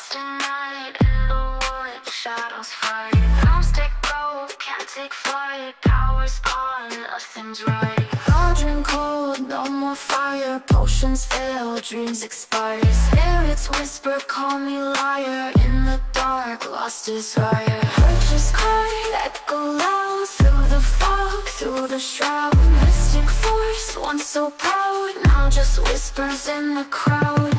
lost in night, in the wood, shadows fight. Gnomes take gold, can't take flight. Power's gone, nothing's right. Cauldron cold, no more fire. Potions fail, dreams expire. Spirits whisper, call me liar. In the dark, lost desire. Purchase cry, echo loud. Through the fog, through the shroud. Mystic force, once so proud, now just whispers in the crowd.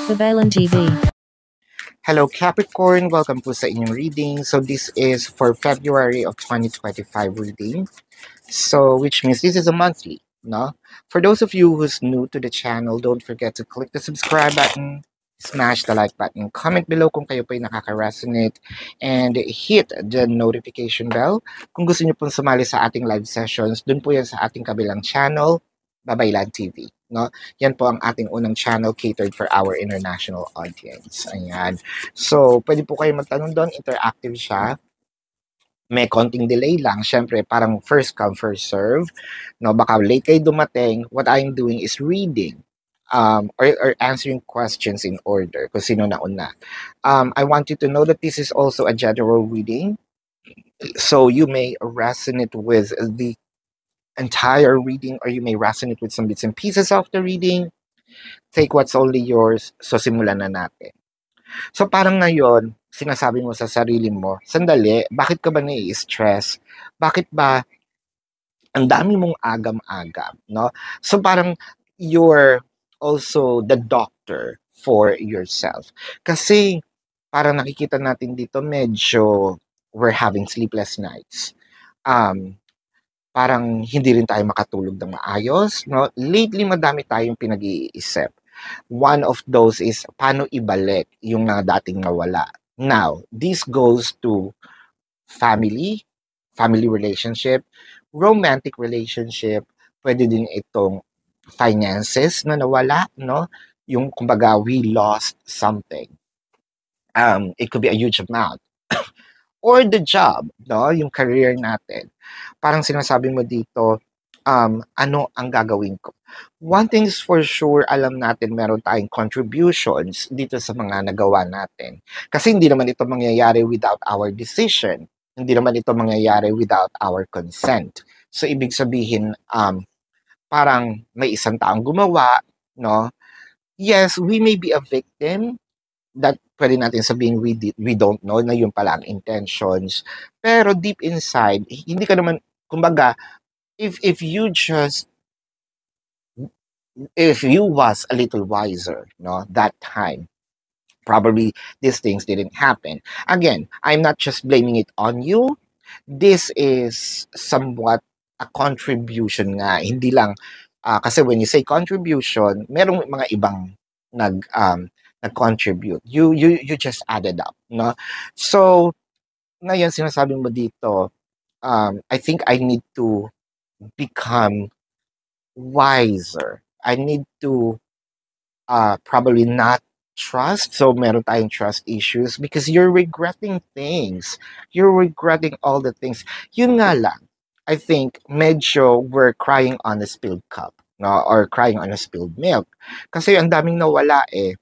Babaylan TV. Hello Capricorn, welcome po sa inyong reading. So this is for February of 2025 reading. So which means this is a monthly, no? For those of you who's new to the channel, don't forget to click the subscribe button, smash the like button, comment below kung kayo po ay nakaka-resonate, and hit the notification bell. Kung gusto niyo pong sumali sa ating live sessions, dun po yan sa ating kabilang channel, Babaylan TV. No? Yan po ang ating unang channel catered for our international audience. Ayan. So, pwede po kayo magtanong doon. Interactive siya. May konting delay lang. Siyempre, parang first come, first serve. No? Baka late kayo dumating. What I'm doing is reading or answering questions in order kung sino nauna. I want you to know that this is also a general reading. So, you may resonate with the entire reading or you may resonate with some bits and pieces of the reading. Take what's only yours. So simulan na natin. So parang ngayon, sinasabi mo sa sarili mo, sandali, bakit ka ba nai-stress? Bakit ba ang dami mong agam-agam, no? So parang you're also the doctor for yourself. Kasi parang nakikita natin dito medyo we're having sleepless nights. Parang hindi rin tayo makatulog ng maayos, no? Lately, madami tayong pinag-iisip. One of those is, paano ibalik yung dating nawala? Now, this goes to family relationship, romantic relationship, pwede din itong finances na nawala, no? Yung, kumbaga, we lost something. It could be a huge amount. Or the job, no? Yung career natin. Parang sinasabi mo dito, ano ang gagawin ko? One thing is for sure, alam natin meron tayong contributions dito sa mga nagawa natin. Kasi hindi naman ito mangyayari without our decision. Hindi naman ito mangyayari without our consent. So, ibig sabihin, parang may isang taong gumawa, no? Yes, we may be a victim. That pwede natin sabihin we don't know na yun pala ang intentions. Pero deep inside, hindi ka naman, kumbaga, if you was a little wiser, no, that time, probably these things didn't happen. Again, I'm not just blaming it on you. This is somewhat a contribution nga. Hindi lang, kasi when you say contribution, merong mga ibang nag-contribute. You just added up, no? So, ngayon sinasabi mo dito, I think I need to become wiser. I need to probably not trust. So, meron tayong trust issues because you're regretting things. You're regretting all the things. Yun nga lang, I think medyo we're crying on a spilled cup, no? Or crying on a spilled milk. Kasi ang daming nawala eh.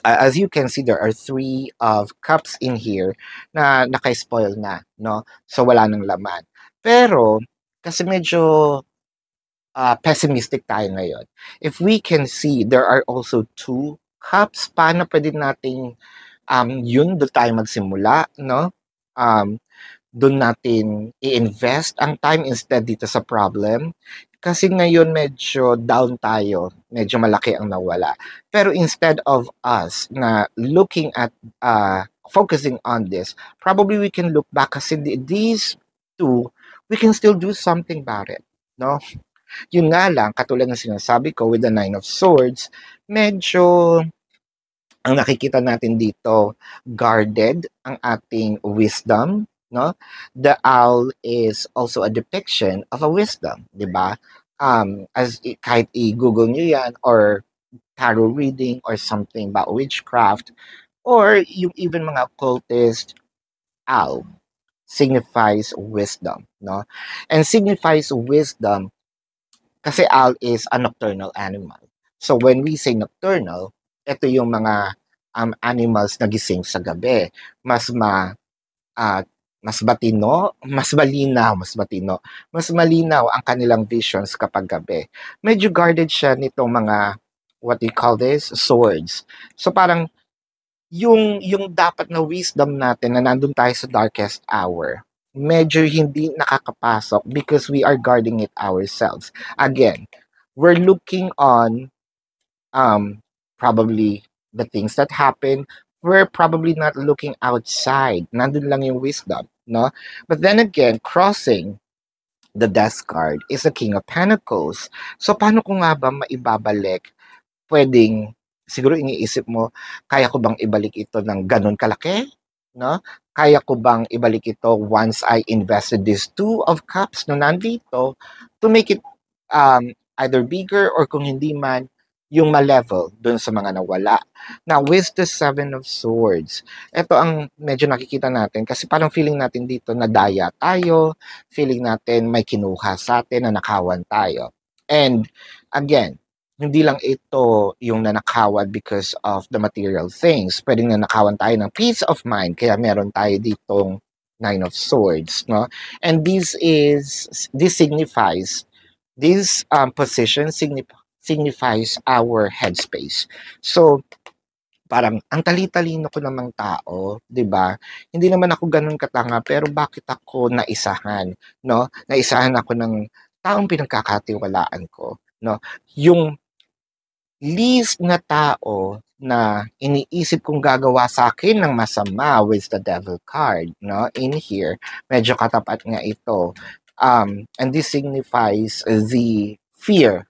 As you can see, there are 3 of cups in here na naka-spoil na, no? So, wala nang laman. Pero, kasi medyo pessimistic tayo ngayon. If we can see, there are also 2 cups. Paano pwede nating doon tayo magsimula, no? Doon natin i-invest ang time instead dito sa problem. Kasi ngayon medyo down tayo, medyo malaki ang nawala. Pero instead of us na looking at, focusing on this, probably we can look back kasi these 2, we can still do something about it, no? Yun nga lang, katulad ng sinasabi ko with the 9 of Swords, medyo ang nakikita natin dito, guarded ang ating wisdom, no? The owl is also a depiction of a wisdom, di ba? Kahit i-google nyo yan or tarot reading or something about witchcraft or yung even mga occultist owl. signifies wisdom, no? And signifies wisdom kasi owl is a nocturnal animal. So when we say nocturnal, ito yung mga animals na gising sa gabi. Mas ah, mas matino, mas malinaw ang kanilang visions kapag gabi. Medyo guarded siya nitong mga what do you call this? Swords. So parang yung dapat na wisdom natin na nandun tayo sa darkest hour, medyo hindi nakakapasok because we are guarding it ourselves. Again, we're looking on probably the things that happen. We're probably not looking outside. Nandun lang yung wisdom, no? But then again, crossing the death card is the King of Pentacles. So paano ko nga ba maibabalik? Pwedeng siguro iniisip mo, kaya ko bang ibalik ito ng ganun kalaki? No? Kaya ko bang ibalik ito once I invested this Two of Cups na nandito to make it either bigger or kung hindi man, yung ma-level dun sa mga nawala. Now, with the Seven of Swords, ito ang medyo nakikita natin kasi parang feeling natin dito na daya tayo, feeling natin may kinuha sa atin na nakawan tayo. And again, hindi lang ito yung nanakawan because of the material things. Pwedeng nanakawan tayo ng peace of mind, kaya meron tayo ditong Nine of Swords, no? And this signifies, this position signifies our headspace. So, parang ang tali-talino ko namang tao, 'di ba? Hindi naman ako ganoon katanga, pero bakit ako naisahan, no? Naisahan ako ng taong pinagkakatiwalaan ko, no? Yung least na tao na iniisip kong gagawa sa akin ng masama with the devil card, no? In here, medyo katapat nga ito. And this signifies the fear,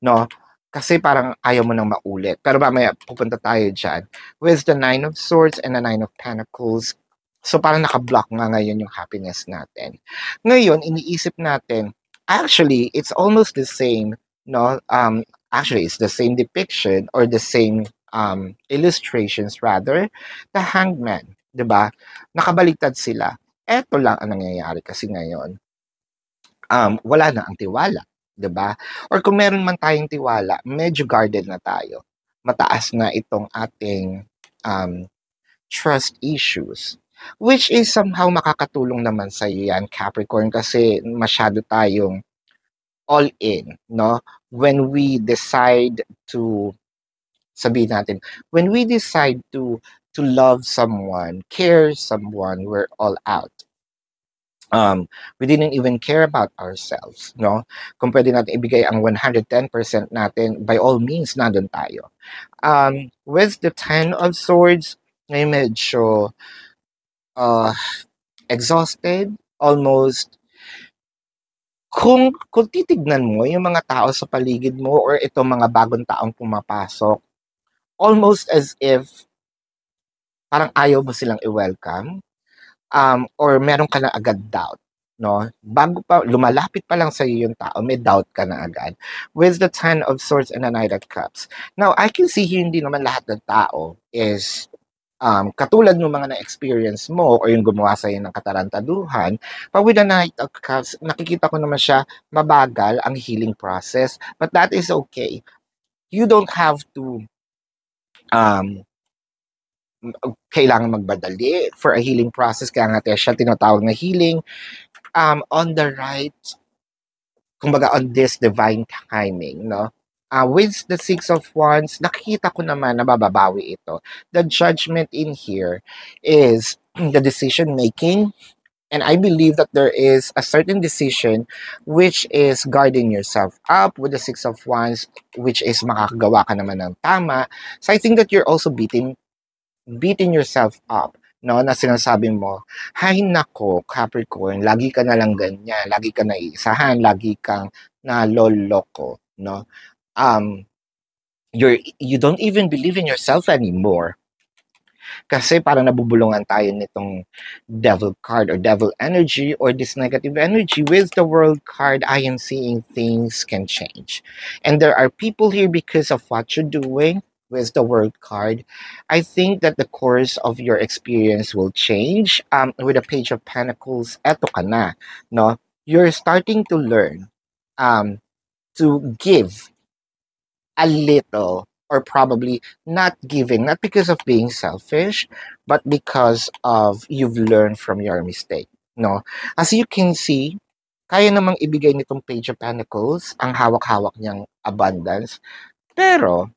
no? Kasi parang ayaw mo nang maulit. Pero mamaya pupunta tayo dyan. With the Nine of Swords and the Nine of Pentacles, so parang nakablock nga ngayon yung happiness natin. Ngayon, iniisip natin, actually, it's almost the same, no? Actually, it's the same depiction or the same illustrations rather. The Hangman, 'di ba? Nakabaliktad sila. Eto lang ang nangyayari kasi ngayon. Wala na ang tiwala, 'di ba? Or kung meron man tayong tiwala, medyo guarded na tayo. Mataas na itong ating trust issues. Which is somehow makakatulong naman sa iyo yan, Capricorn, kasi masyado tayong all in, no? When we decide to, sabihin natin, when we decide to love someone, care someone, we're all out. We didn't even care about ourselves, no? Kung pwede natin ibigay ang 110% natin, by all means, nandun tayo. With the Ten of Swords, ngayon medyo exhausted, almost. Kung titignan mo yung mga tao sa paligid mo or itong mga bagong taong pumapasok, almost as if parang ayaw mo silang i-welcome, or meron ka na agad doubt, no? Bago pa, lumalapit pa lang sa iyo yung tao, may doubt ka na agad. With the Ten of Swords and the Knight of Cups. Now, I can see here, hindi naman lahat ng tao is katulad ng mga na-experience mo or yung gumawa sa'yo ng katarantaduhan. But with the Knight of Cups, nakikita ko naman siya mabagal ang healing process. But that is okay. You don't have to kailangan magbadali for a healing process. Kaya nga siya tinatawag na healing on the right, kumbaga on this divine timing, no? With the Six of Wands, nakikita ko naman na mababawi ito. The judgment in here is the decision making, and I believe that there is a certain decision which is guarding yourself up with the Six of Wands, which is makakagawa ka naman ng tama. So I think that you're also beating yourself up, no, na sinasabi mo, hay nako, Capricorn, lagi ka na lang ganyan, lagi ka naiisahan, lagi kang naloloko, no? You don't even believe in yourself anymore. Kasi parang nabubulungan tayo nitong devil card or devil energy or this negative energy. With the world card, I am seeing things can change. And there are people here because of what you're doing with the World card, I think that the course of your experience will change. With the Page of Pentacles, eto ka na, no? You're starting to learn to give a little, or probably not giving, not because of being selfish, but because of you've learned from your mistake, no? As you can see, kaya namang ibigay nitong Page of Pentacles ang hawak-hawak niyang abundance, pero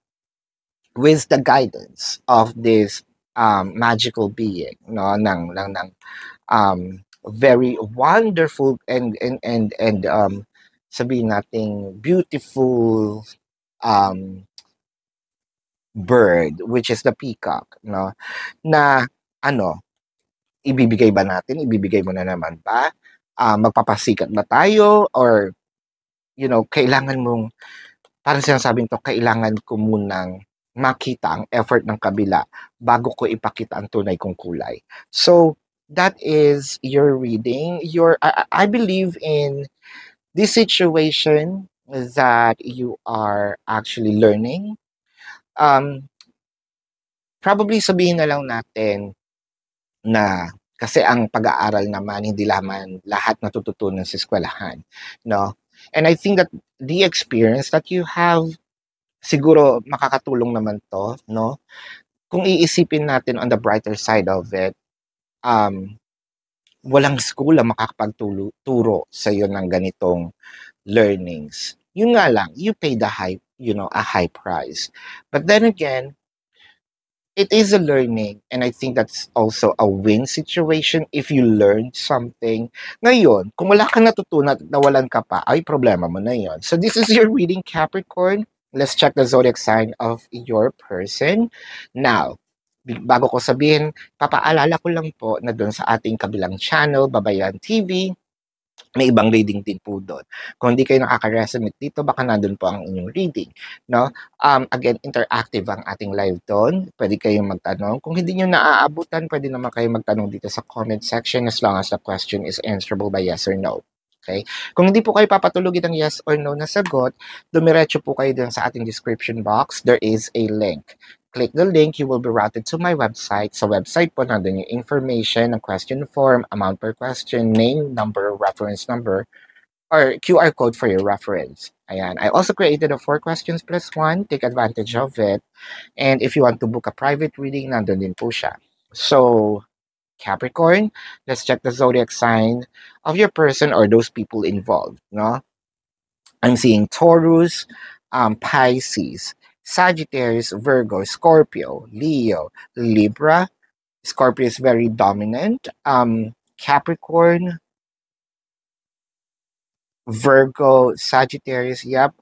with the guidance of this magical being, no, ng very wonderful and sabihin nating beautiful bird, which is the peacock, no, na ano, ibibigay ba natin, ibibigay mo na naman ba, magpapasikat ba tayo, or kailangan mong, parang sinasabing to, kailangan ko munang makita ang effort ng kabila bago ko ipakita ang tunay kong kulay. So that is your reading. I believe in this situation that you are actually learning. Probably sabihin na lang natin na kasi ang pag-aaral naman hindi lamang lahat natututunan sa eskwelahan, no? And I think that the experience that you have, siguro makakatulong naman to, no? Kung iisipin natin on the brighter side of it, walang school ang makakapagturo sa iyo ng ganitong learnings. Yun nga lang, you pay a high price. But then again, it is a learning, and I think that's also a win situation if you learned something. Ngayon, kung wala kang natutunan at nawalan ka pa, ay problema mo na yon. So this is your reading, Capricorn. Let's check the zodiac sign of your person. Now, bago ko sabihin, papaalala ko lang po na doon sa ating kabilang channel, Babayan TV, may ibang reading din po doon. Kung hindi kayo nakaka-resonate dito, baka nandun po ang inyong reading, no? Again, interactive ang ating live doon. Pwede kayong magtanong. Kung hindi nyo naaabutan, pwede naman kayo magtanong dito sa comment section as long as the question is answerable by yes or no. Okay? Kung hindi po kayo papatulugin ng yes or no na sagot, dumiretso po kayo dun sa ating description box. There is a link. Click the link, you will be routed to my website. Sa website po, nandun yung information, ang question form, amount per question, name, number, reference number, or QR code for your reference. Ayan. I also created a 4 questions plus 1. Take advantage of it. And if you want to book a private reading, nandun din po siya. So, Capricorn, let's check the zodiac sign of your person or those people involved. No? I'm seeing Taurus, Pisces, Sagittarius, Virgo, Scorpio, Leo, Libra. Scorpio is very dominant. Capricorn, Virgo, Sagittarius, yep.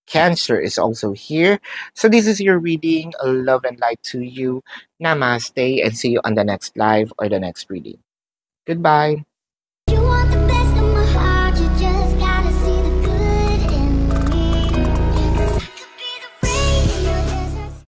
Cancer is also here. So this is your reading. Love and light to you. Namaste, and see you on the next live or the next reading. Goodbye.